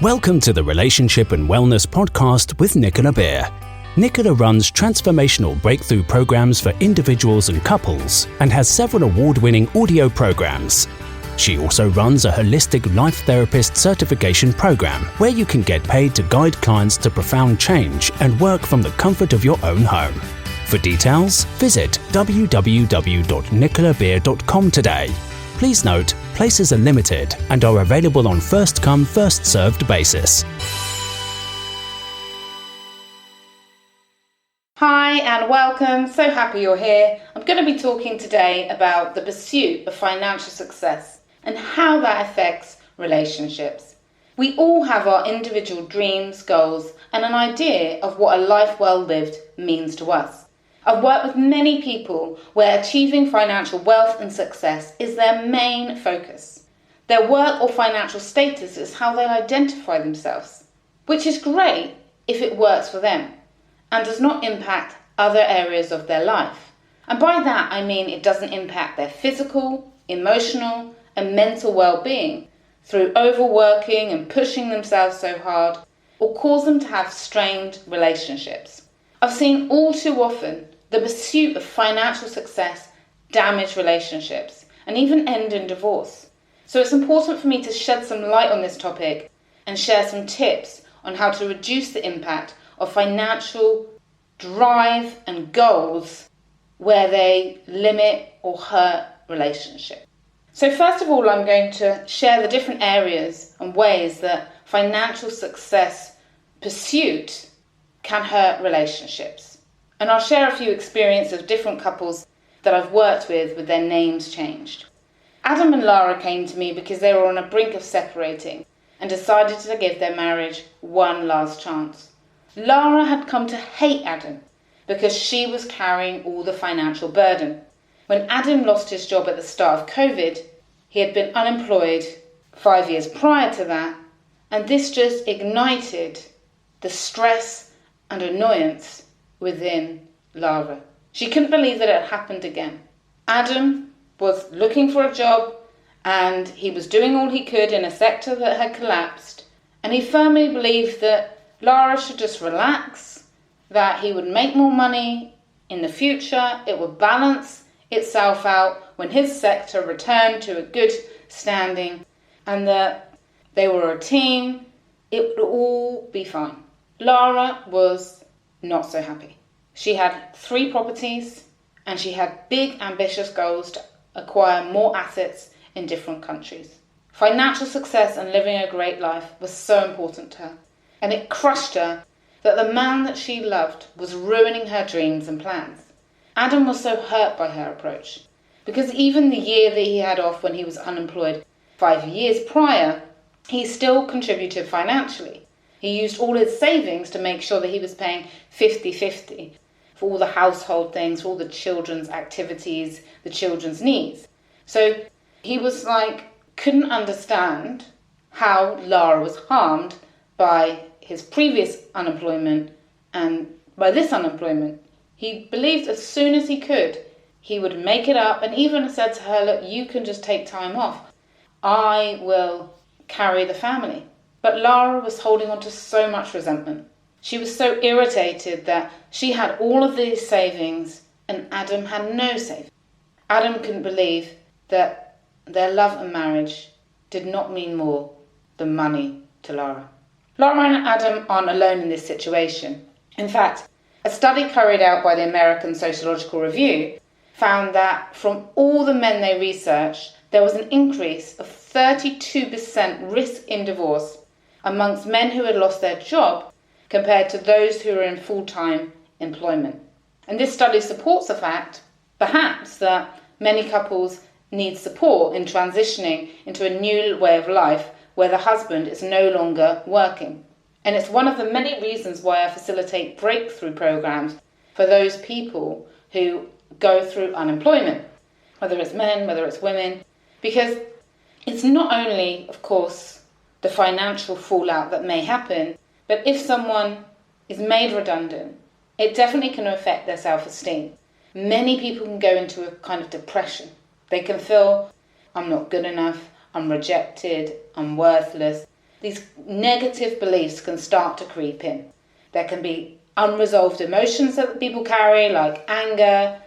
Welcome to the Relationship and Wellness Podcast with Nicola. Nicola runs transformational breakthrough programs for individuals and couples and has several award-winning audio programs. She also runs a holistic life therapist certification program where you can get paid to guide clients to profound change and work from the comfort of your own home. For details, visit www.nicolabeer.com today. Please note, places are limited and are available on first-come, first-served basis. Hi and welcome, so happy you're here. I'm going to be talking today about the pursuit of financial success and how that affects relationships. We all have our individual dreams, goals and an idea of what a life well lived means to us. I've worked with many people where achieving financial wealth and success is their main focus. Their work or financial status is how they identify themselves, which is great if it works for them and does not impact other areas of their life. And by that I mean it doesn't impact their physical, emotional and mental well-being through overworking and pushing themselves so hard, or cause them to have strained relationships. I've seen all too often the pursuit of financial success damage relationships and even end in divorce. So it's important for me to shed some light on this topic and share some tips on how to reduce the impact of financial drive and goals where they limit or hurt relationships. So first of all, I'm going to share the different areas and ways that financial success pursuit can hurt relationships. And I'll share a few experiences of different couples that I've worked with their names changed. Adam and Lara came to me because they were on the brink of separating and decided to give their marriage one last chance. Lara had come to hate Adam because she was carrying all the financial burden. When Adam lost his job at the start of COVID, he had been unemployed 5 years prior to that, and this just ignited the stress and annoyance within Lara. She couldn't believe that it had happened again. Adam was looking for a job and he was doing all he could in a sector that had collapsed, and he firmly believed that Lara should just relax, that he would make more money in the future, it would balance itself out when his sector returned to a good standing, and that they were a team, it would all be fine. Lara was not so happy. She had 3 properties and she had big ambitious goals to acquire more assets in different countries. Financial success and living a great life was so important to her, and it crushed her that the man that she loved was ruining her dreams and plans. Adam was so hurt by her approach because even the year that he had off when he was unemployed 5 years prior, he still contributed financially. He used all his savings to make sure that he was paying 50-50 for all the household things, for all the children's activities, the children's needs. So he was couldn't understand how Lara was harmed by his previous unemployment and by this unemployment. He believed as soon as he could, he would make it up, and even said to her, look, you can just take time off. I will carry the family. But Lara was holding on to so much resentment. She was so irritated that she had all of these savings and Adam had no savings. Adam couldn't believe that their love and marriage did not mean more than money to Lara. Lara and Adam aren't alone in this situation. In fact, a study carried out by the American Sociological Review found that from all the men they researched, there was an increase of 32% risk in divorce amongst men who had lost their job compared to those who were in full-time employment. And this study supports the fact, perhaps, that many couples need support in transitioning into a new way of life where the husband is no longer working. And it's one of the many reasons why I facilitate breakthrough programs for those people who go through unemployment, whether it's men, whether it's women, because it's not only, of course, the financial fallout that may happen, but if someone is made redundant, it definitely can affect their self-esteem. Many people can go into a kind of depression. They can feel, I'm not good enough, I'm rejected, I'm worthless. these negative beliefs can start to creep in. There can be unresolved emotions that people carry, like anger,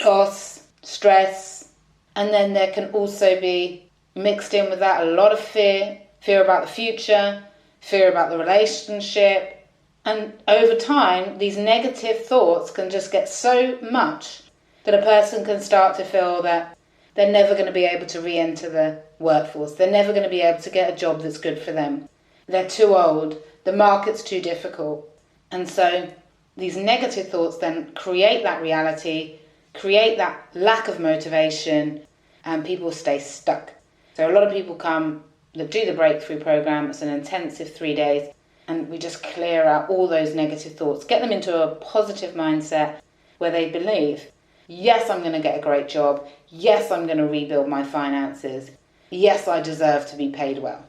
loss, stress, and then there can also be mixed in with that a lot of fear about the future, fear about the relationship. And over time, these negative thoughts can just get so much that a person can start to feel that they're never going to be able to re-enter the workforce. They're never going to be able to get a job that's good for them. They're too old. The market's too difficult. And so these negative thoughts then create that reality, create that lack of motivation, and people stay stuck. So a lot of people come that do the breakthrough program. It's an intensive 3 days, and we just clear out all those negative thoughts, get them into a positive mindset where they believe, yes, I'm going to get a great job. Yes, I'm going to rebuild my finances. Yes, I deserve to be paid well.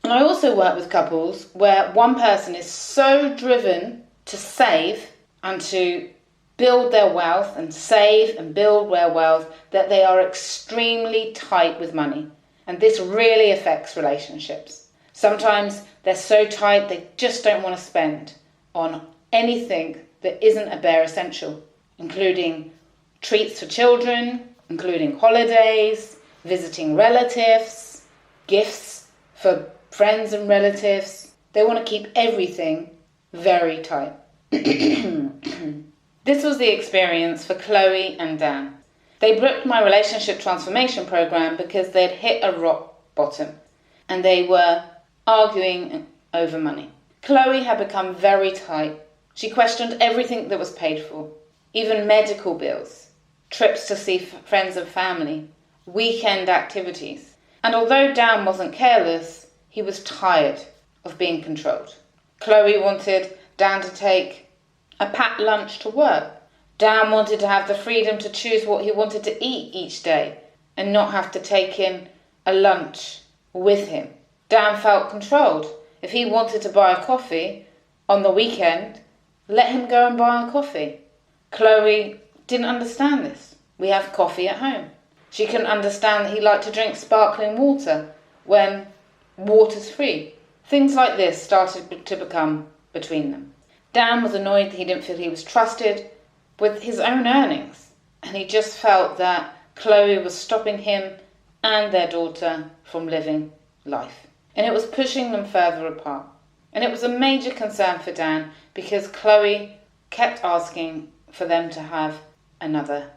And I also work with couples where one person is so driven to save and to build their wealth and save and build their wealth that they are extremely tight with money. And this really affects relationships. Sometimes they're so tight they just don't want to spend on anything that isn't a bare essential, including treats for children, including holidays, visiting relatives, gifts for friends and relatives. They want to keep everything very tight. This was the experience for Chloe and Dan. They booked my relationship transformation program because they'd hit a rock bottom and they were arguing over money. Chloe had become very tight. She questioned everything that was paid for, even medical bills, trips to see friends and family, weekend activities. And although Dan wasn't careless, he was tired of being controlled. Chloe wanted Dan to take a packed lunch to work. Dan wanted to have the freedom to choose what he wanted to eat each day and not have to take in a lunch with him. Dan felt controlled. If he wanted to buy a coffee on the weekend, let him go and buy a coffee. Chloe didn't understand this. We have coffee at home. She couldn't understand that he liked to drink sparkling water when water's free. Things like this started to become between them. Dan was annoyed that he didn't feel he was trusted with his own earnings, and he just felt that Chloe was stopping him and their daughter from living life. And it was pushing them further apart. And it was a major concern for Dan because Chloe kept asking for them to have another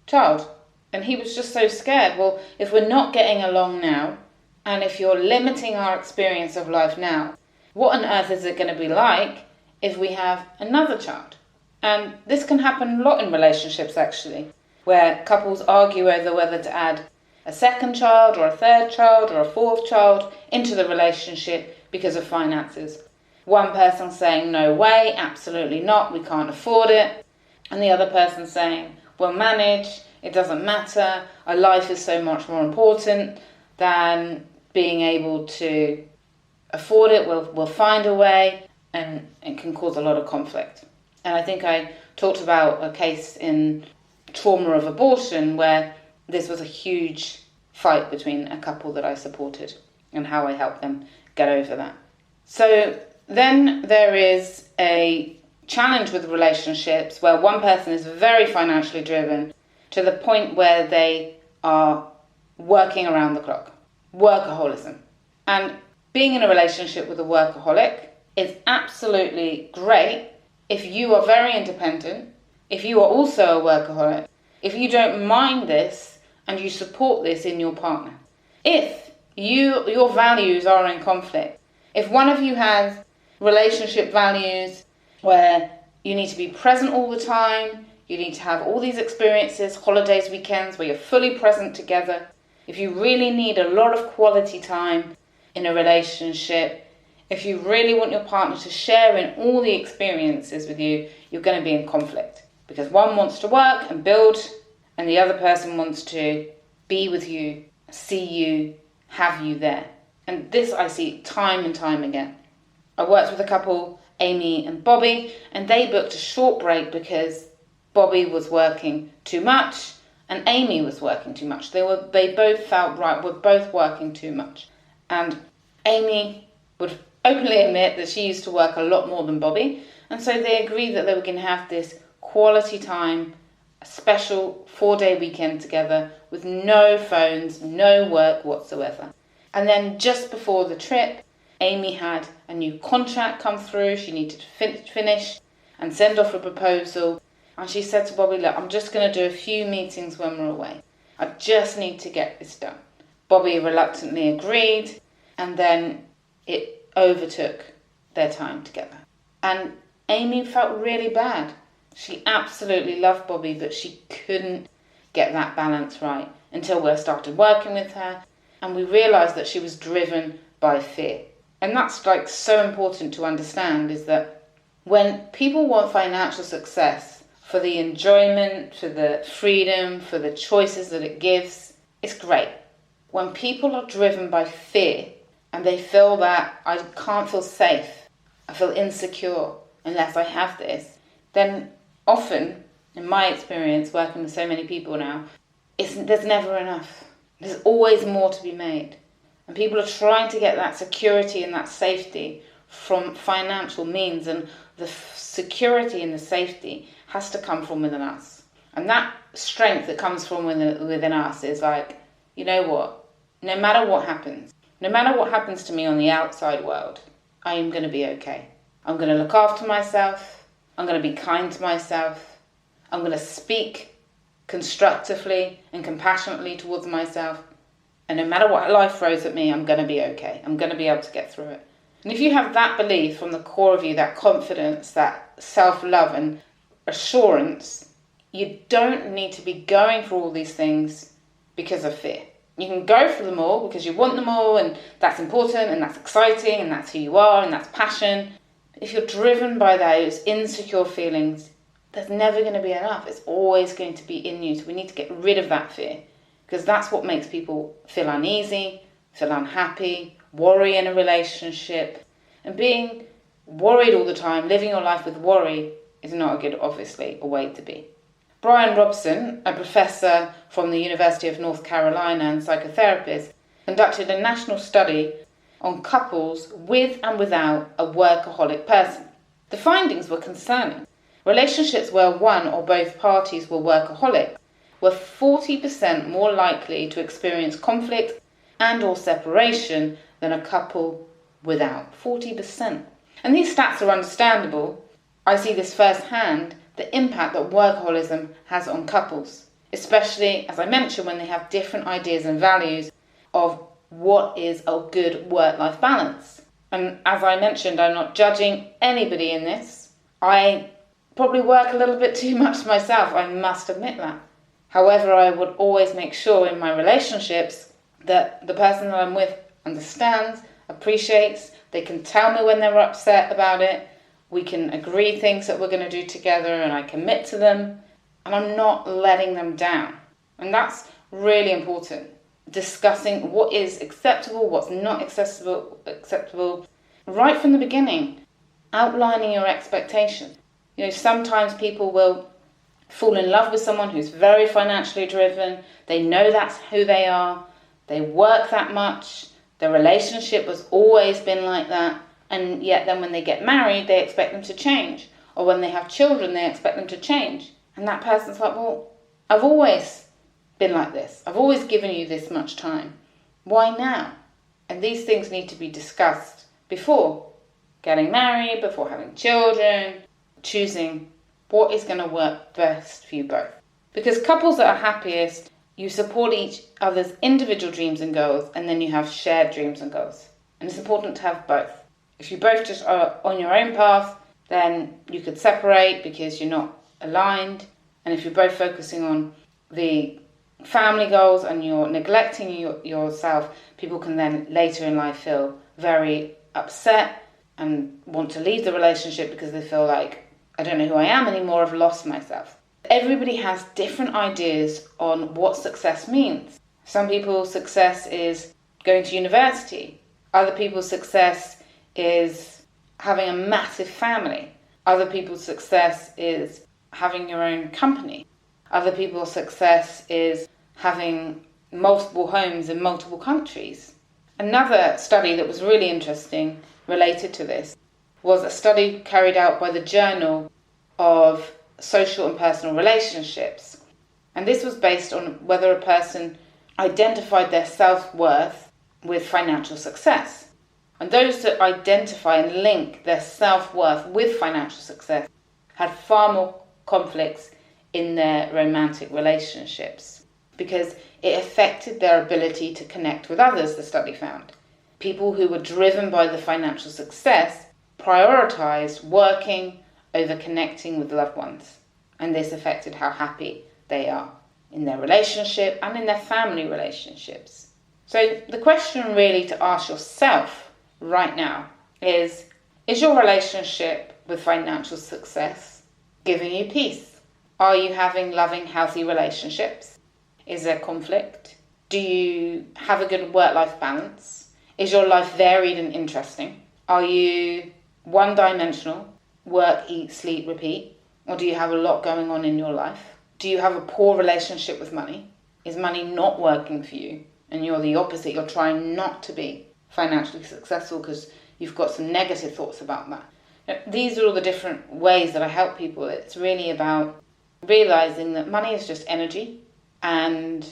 child. And he was just so scared. Well, if we're not getting along now, and if you're limiting our experience of life now, what on earth is it going to be like if we have another child? And this can happen a lot in relationships, actually, where couples argue over whether to add a second child or a third child or a fourth child into the relationship because of finances. One person saying, no way, absolutely not, we can't afford it. And the other person saying, we'll manage, it doesn't matter, our life is so much more important than being able to afford it, we'll find a way, and it can cause a lot of conflict. And I think I talked about a case in trauma of abortion where this was a huge fight between a couple that I supported and how I helped them get over that. So then there is a challenge with relationships where one person is very financially driven to the point where they are working around the clock. Workaholism. And being in a relationship with a workaholic is absolutely great if you are very independent, if you are also a workaholic, if you don't mind this and you support this in your partner. If your values are in conflict, if one of you has relationship values where you need to be present all the time, you need to have all these experiences, holidays, weekends, where you're fully present together, if you really need a lot of quality time in a relationship, if you really want your partner to share in all the experiences with you, you're going to be in conflict. Because one wants to work and build, and the other person wants to be with you, see you, have you there. And this I see time and time again. I worked with a couple, Amy and Bobby, and they booked a short break because Bobby was working too much and Amy was working too much. They both felt right, we're both working too much. And Amy would openly admit that she used to work a lot more than Bobby, and so they agreed that they were going to have this quality time, a special 4-day weekend together with no phones, no work whatsoever. And then just before the trip, Amy had a new contract come through. She needed to finish and send off a proposal. And she said to Bobby, look, I'm just going to do a few meetings when we're away. I just need to get this done. Bobby reluctantly agreed, and then it overtook their time together. And Amy felt really bad. She absolutely loved Bobby, but she couldn't get that balance right until we started working with her, and we realised that she was driven by fear. And that's like so important to understand, is that when people want financial success for the enjoyment, for the freedom, for the choices that it gives, it's great. When people are driven by fear and they feel that I can't feel safe, I feel insecure unless I have this, then often, in my experience working with so many people now, there's never enough. There's always more to be made. And people are trying to get that security and that safety from financial means, and the security and the safety has to come from within us. And that strength that comes from within us is like, you know what? No matter what happens to me on the outside world, I am going to be okay. I'm going to look after myself. I'm going to be kind to myself. I'm going to speak constructively and compassionately towards myself. And no matter what life throws at me, I'm going to be okay. I'm going to be able to get through it. And if you have that belief from the core of you, that confidence, that self-love and assurance, you don't need to be going for all these things because of fear. You can go for them all because you want them all, and that's important and that's exciting and that's who you are and that's passion. If you're driven by those insecure feelings, there's never going to be enough. It's always going to be in you. So we need to get rid of that fear, because that's what makes people feel uneasy, feel unhappy, worry in a relationship. And being worried all the time, living your life with worry, is not a good, obviously, a way to be. Brian Robson, a professor from the University of North Carolina and psychotherapist, conducted a national study on couples with and without a workaholic person. The findings were concerning. Relationships where one or both parties were workaholic were 40% more likely to experience conflict and or separation than a couple without. 40%. And these stats are understandable. I see this firsthand, the impact that workaholism has on couples, especially, as I mentioned, when they have different ideas and values of what is a good work-life balance. And as I mentioned, I'm not judging anybody in this. I probably work a little bit too much myself, I must admit that. However, I would always make sure in my relationships that the person that I'm with understands, appreciates, they can tell me when they're upset about it, we can agree things that we're going to do together and I commit to them, and I'm not letting them down. And that's really important. Discussing what is acceptable, what's not acceptable, right from the beginning. Outlining your expectations. You know, sometimes people will fall in love with someone who's very financially driven. They know that's who they are. They work that much. Their relationship has always been like that. And yet then when they get married, they expect them to change. Or when they have children, they expect them to change. And that person's like, well, I've always been like this. I've always given you this much time. Why now? And these things need to be discussed before getting married, before having children, choosing what is going to work best for you both. Because couples that are happiest, you support each other's individual dreams and goals, and then you have shared dreams and goals. And it's important to have both. If you both just are on your own path, then you could separate because you're not aligned. And if you're both focusing on the family goals and you're neglecting yourself, people can then later in life feel very upset and want to leave the relationship because they feel like, I don't know who I am anymore, I've lost myself. Everybody has different ideas on what success means. Some people's success is going to university. Other people's success is having a massive family. Other people's success is having your own company. Other people's success is having multiple homes in multiple countries. Another study that was really interesting related to this was a study carried out by the Journal of Social and Personal Relationships. And this was based on whether a person identified their self-worth with financial success. And those that identify and link their self-worth with financial success had far more conflicts in their romantic relationships because it affected their ability to connect with others, the study found. People who were driven by the financial success prioritized working over connecting with loved ones. And this affected how happy they are in their relationship and in their family relationships. So the question really to ask yourself right now is your relationship with financial success giving you peace? Are you having loving, healthy relationships? Is there conflict? Do you have a good work-life balance? Is your life varied and interesting? Are you one-dimensional, work, eat, sleep, repeat? Or do you have a lot going on in your life? Do you have a poor relationship with money? Is money not working for you? And you're the opposite, you're trying not to be financially successful because you've got some negative thoughts about that. These are all the different ways that I help people. It's really about realizing that money is just energy and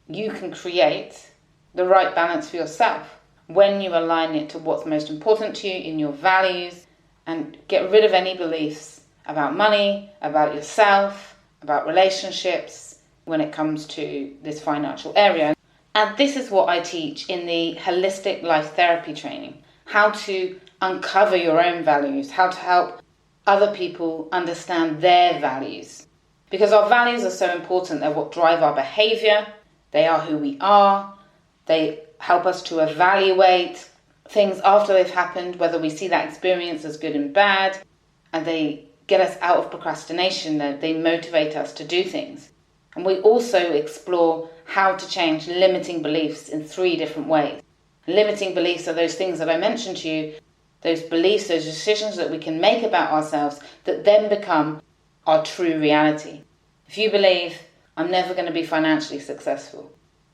you can create the right balance for yourself when you align it to what's most important to you in your values and get rid of any beliefs about money, about yourself, about relationships when it comes to this financial area. And this is what I teach in the Holistic Life Therapy training, how to uncover your own values, how to help other people understand their values. Because our values are so important, they're what drive our behavior, they are who we are, they help us to evaluate things after they've happened, whether we see that experience as good and bad, and they get us out of procrastination, they motivate us to do things. And we also explore how to change limiting beliefs in 3 different ways. Limiting beliefs are those things that I mentioned to you, those beliefs, those decisions that we can make about ourselves that then become our true reality. If you believe, I'm never going to be financially successful,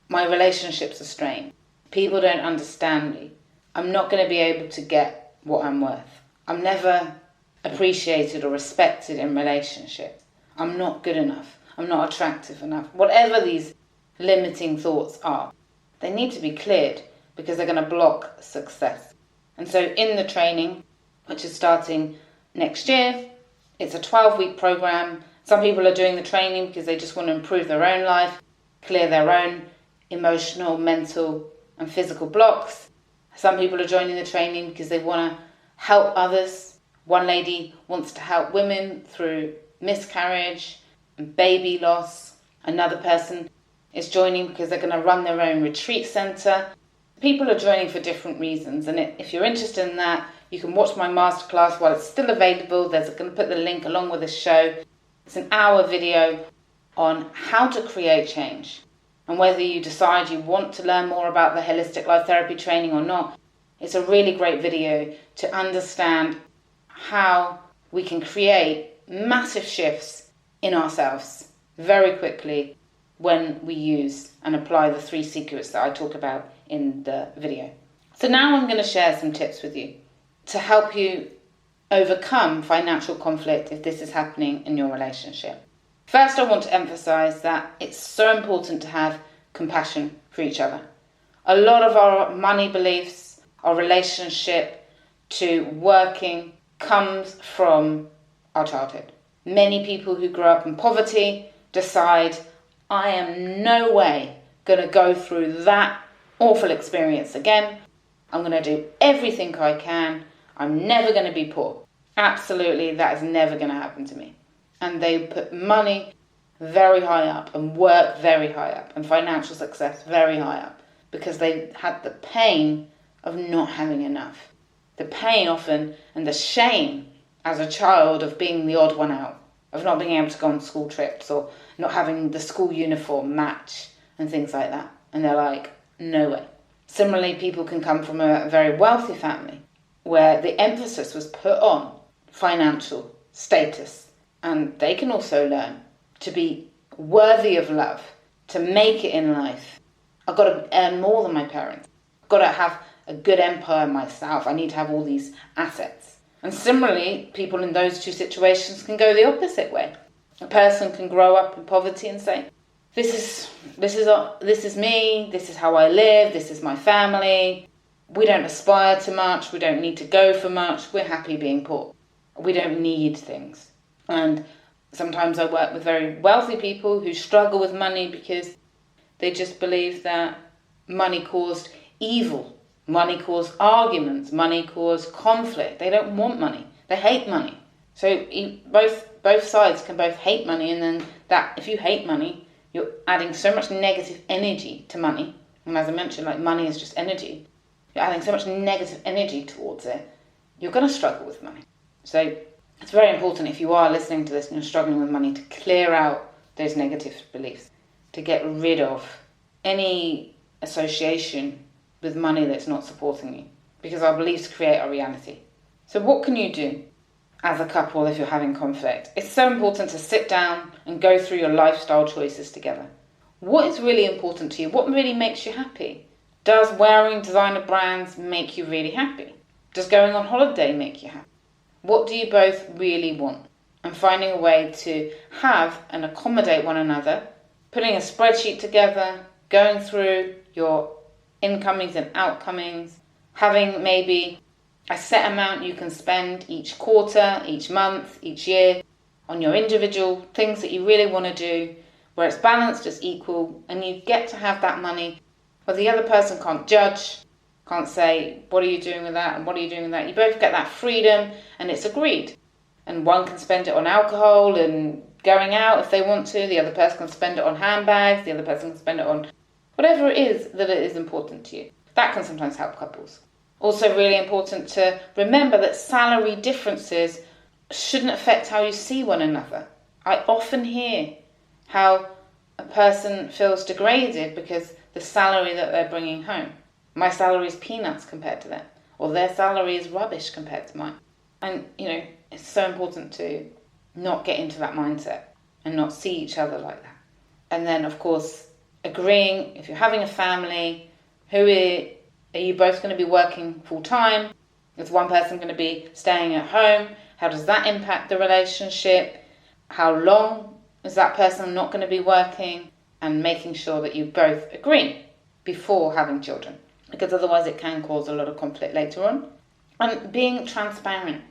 my relationships are strained, people don't understand me, I'm not going to be able to get what I'm worth, I'm never appreciated or respected in relationships, I'm not good enough, I'm not attractive enough, whatever these limiting thoughts are, they need to be cleared because they're going to block success. And so in the training, which is starting next year, it's a 12-week program. Some people are doing the training because they just want to improve their own life, clear their own emotional, mental and physical blocks. Some people are joining the training because they want to help others. One lady wants to help women through miscarriage and baby loss. Another person is joining because they're going to run their own retreat centre. People are joining for different reasons, and if you're interested in that, you can watch my masterclass while it's still available. I'm going to put the link along with this show. It's an hour video on how to create change. And whether you decide you want to learn more about the Holistic Life Therapy training or not, it's a really great video to understand how we can create massive shifts in ourselves very quickly when we use and apply the 3 secrets that I talk about in the video. So now I'm going to share some tips with you to help you overcome financial conflict if this is happening in your relationship. First, I want to emphasize that it's so important to have compassion for each other. A lot of our money beliefs, our relationship to working comes from our childhood. Many people who grow up in poverty decide, I am no way going to go through that awful experience again. I'm going to do everything I can. I'm never going to be poor. Absolutely, that is never going to happen to me. And they put money very high up and work very high up and financial success very high up because they had the pain of not having enough. The pain often and the shame as a child of being the odd one out, of not being able to go on school trips or not having the school uniform match and things like that. And they're like, no way. Similarly, people can come from a very wealthy family where the emphasis was put on financial status, and they can also learn to be worthy of love, to make it in life. I've got to earn more than my parents. got to have a good empire myself. I need to have all these assets. And similarly, people in those two situations can go the opposite way. A person can grow up in poverty and say, this is me, this is how I live, this is my family. We don't aspire to much, we don't need to go for much, we're happy being poor. We don't need things. And sometimes I work with very wealthy people who struggle with money because they just believe that money caused evil, money caused arguments, money caused conflict. They don't want money, they hate money. So both sides can both hate money, and then that if you hate money, you're adding so much negative energy to money. And as I mentioned, like money is just energy. You're adding so much negative energy towards it, you're going to struggle with money. So it's very important, if you are listening to this and you're struggling with money, to clear out those negative beliefs, to get rid of any association with money that's not supporting you, because our beliefs create our reality. So what can you do as a couple if you're having conflict? It's so important to sit down and go through your lifestyle choices together. What is really important to you? What really makes you happy? Does wearing designer brands make you really happy? Does going on holiday make you happy? What do you both really want? And finding a way to have and accommodate one another, putting a spreadsheet together, going through your incomings and outcomings, having maybe a set amount you can spend each quarter, each month, each year on your individual things that you really want to do, where it's balanced, it's equal, and you get to have that money where the other person can't judge, can't say, what are you doing with that and what are you doing with that? You both get that freedom and it's agreed. And one can spend it on alcohol and going out if they want to, the other person can spend it on handbags, the other person can spend it on whatever it is that it is important to you. That can sometimes help couples. Also really important to remember that salary differences shouldn't affect how you see one another. I often hear how a person feels degraded because the salary that they're bringing home. My salary is peanuts compared to that, or their salary is rubbish compared to mine. And, it's so important to not get into that mindset and not see each other like that. And then, of course, agreeing, if you're having a family, are you both going to be working full time? Is one person going to be staying at home? How does that impact the relationship? How long is that person not going to be working? And making sure that you both agree before having children, because otherwise it can cause a lot of conflict later on. And being transparent,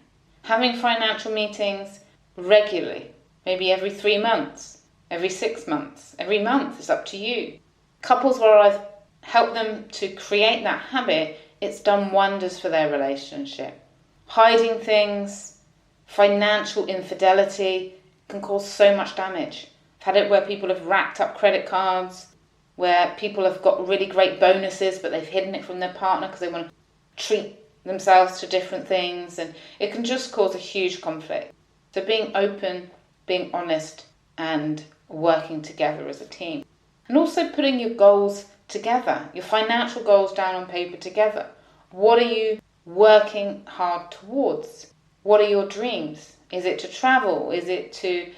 having financial meetings regularly, maybe every 3 months, every 6 months, every month, it's up to you. Couples where I've helped them to create that habit, it's done wonders for their relationship. Hiding things, financial infidelity can cause so much damage. I've had it where people have racked up credit cards, where people have got really great bonuses, but they've hidden it from their partner because they want to treat themselves to different things, and it can just cause a huge conflict. So being open, being honest, and working together as a team. And also putting your goals together, your financial goals down on paper together. What are you working hard towards? What are your dreams? Is it to travel? Is it to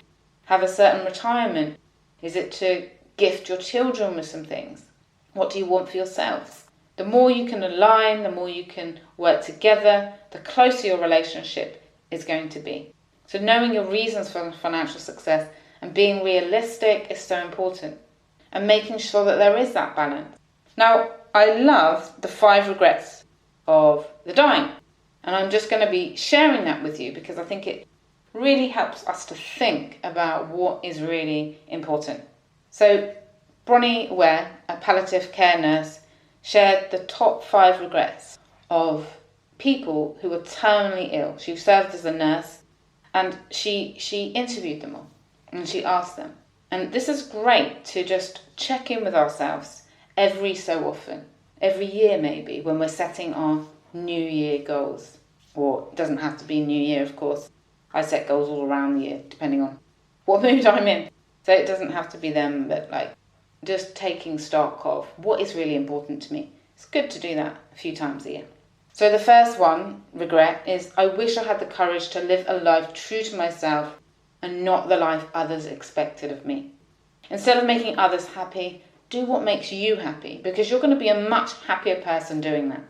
have a certain retirement? Is it to gift your children with some things? What do you want for yourselves? The more you can align, the more you can work together, the closer your relationship is going to be. So knowing your reasons for financial success and being realistic is so important. And making sure that there is that balance. Now, I love the 5 regrets of the dying. And I'm just going to be sharing that with you because I think it really helps us to think about what is really important. So Bronnie Ware, a palliative care nurse, shared the top 5 regrets of people who were terminally ill. She served as a nurse and she interviewed them all and she asked them. And this is great to just check in with ourselves every so often, every year maybe, when we're setting our New Year goals. Or it doesn't have to be New Year, of course. I set goals all around the year, depending on what mood I'm in. So it doesn't have to be them, but just taking stock of what is really important to me. It's good to do that a few times a year. So the first one, regret, is I wish I had the courage to live a life true to myself and not the life others expected of me. Instead of making others happy, do what makes you happy, because you're going to be a much happier person doing that.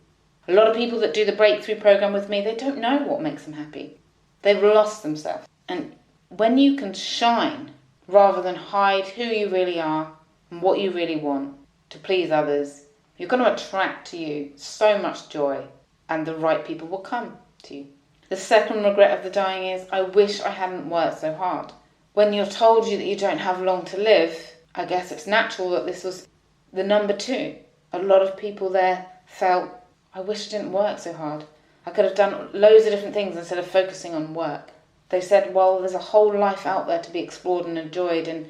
A lot of people that do the breakthrough program with me, they don't know what makes them happy. They've lost themselves. And when you can shine rather than hide who you really are and what you really want to please others, you're going to attract to you so much joy, and the right people will come to you. The second regret of the dying is, I wish I hadn't worked so hard. When you're told you that you don't have long to live, I guess it's natural that this was the number 2. A lot of people there felt, I wish I didn't work so hard. I could have done loads of different things instead of focusing on work. They said, well, there's a whole life out there to be explored and enjoyed, and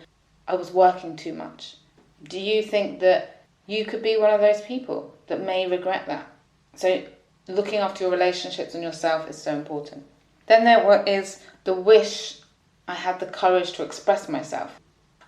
I was working too much. Do you think that you could be one of those people that may regret that? So looking after your relationships and yourself is so important. Then there is the wish I had the courage to express myself.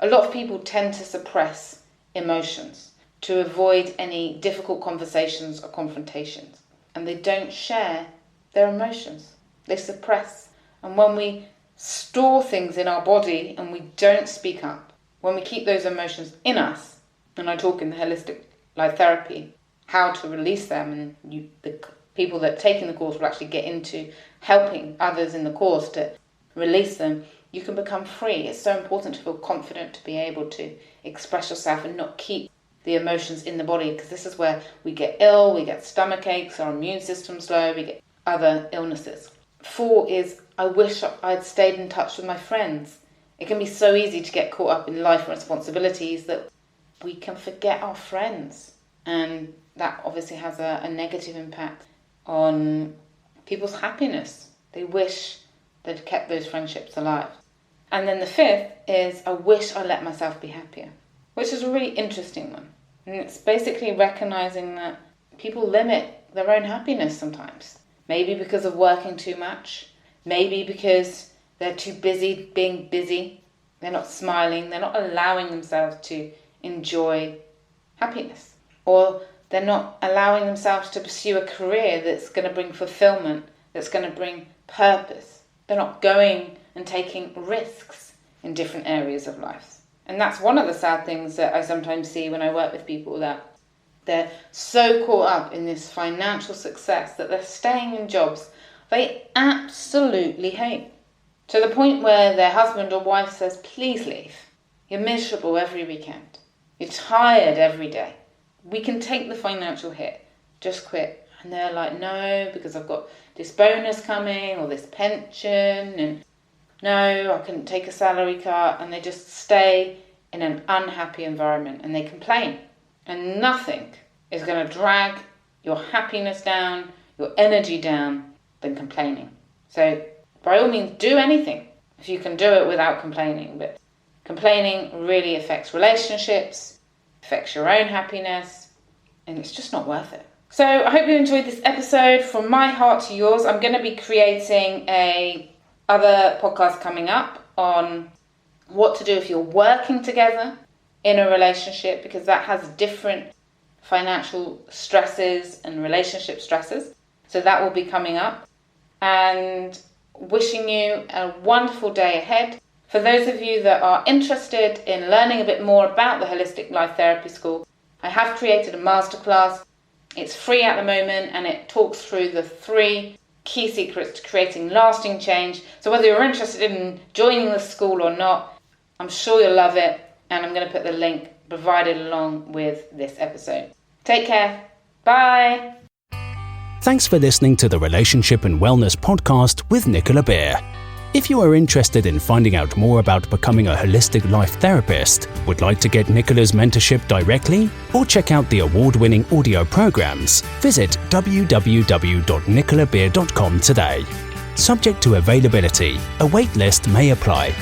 A lot of people tend to suppress emotions to avoid any difficult conversations or confrontations. And they don't share their emotions. They suppress. And when we store things in our body and we don't speak up, when we keep those emotions in us, and I talk in the holistic life therapy, how to release them, and the people that are taking the course will actually get into helping others in the course to release them, you can become free. It's so important to feel confident, to be able to express yourself and not keep the emotions in the body, because this is where we get ill, we get stomach aches, our immune system's low, we get other illnesses. 4 is, I wish I'd stayed in touch with my friends. It can be so easy to get caught up in life responsibilities that we can forget our friends. And that obviously has a negative impact on people's happiness. They wish they'd kept those friendships alive. And then the 5th is, I wish I let myself be happier, which is a really interesting one. And it's basically recognizing that people limit their own happiness sometimes. Maybe because of working too much. Maybe because they're too busy being busy. They're not smiling. They're not allowing themselves to enjoy happiness. Or they're not allowing themselves to pursue a career that's going to bring fulfillment, that's going to bring purpose. They're not going and taking risks in different areas of life. And that's one of the sad things that I sometimes see when I work with people, that they're so caught up in this financial success that they're staying in jobs they absolutely hate. To the point where their husband or wife says, please leave. You're miserable every weekend. You're tired every day. We can take the financial hit. Just quit. And they're like, no, because I've got this bonus coming or this pension, and no, I couldn't take a salary cut. And they just stay in an unhappy environment and they complain. And nothing is going to drag your happiness down, your energy down, than complaining. So by all means, do anything if you can do it without complaining. But complaining really affects relationships, affects your own happiness, and it's just not worth it. So I hope you enjoyed this episode. From my heart to yours, I'm going to be creating other podcast coming up on what to do if you're working together in a relationship, because that has different financial stresses and relationship stresses. So that will be coming up. And wishing you a wonderful day ahead. For those of you that are interested in learning a bit more about the Holistic Life Therapy School, I have created a masterclass. It's free at the moment, and it talks through the 3 key secrets to creating lasting change. So whether you're interested in joining the school or not, I'm sure you'll love it. And I'm going to put the link provided along with this episode. Take care. Bye. Thanks for listening to the Relationship and Wellness Podcast with Nicola Beer. If you are interested in finding out more about becoming a holistic life therapist, would like to get Nicola's mentorship directly, or check out the award-winning audio programs, visit www.nicolabeer.com today. Subject to availability, a waitlist may apply.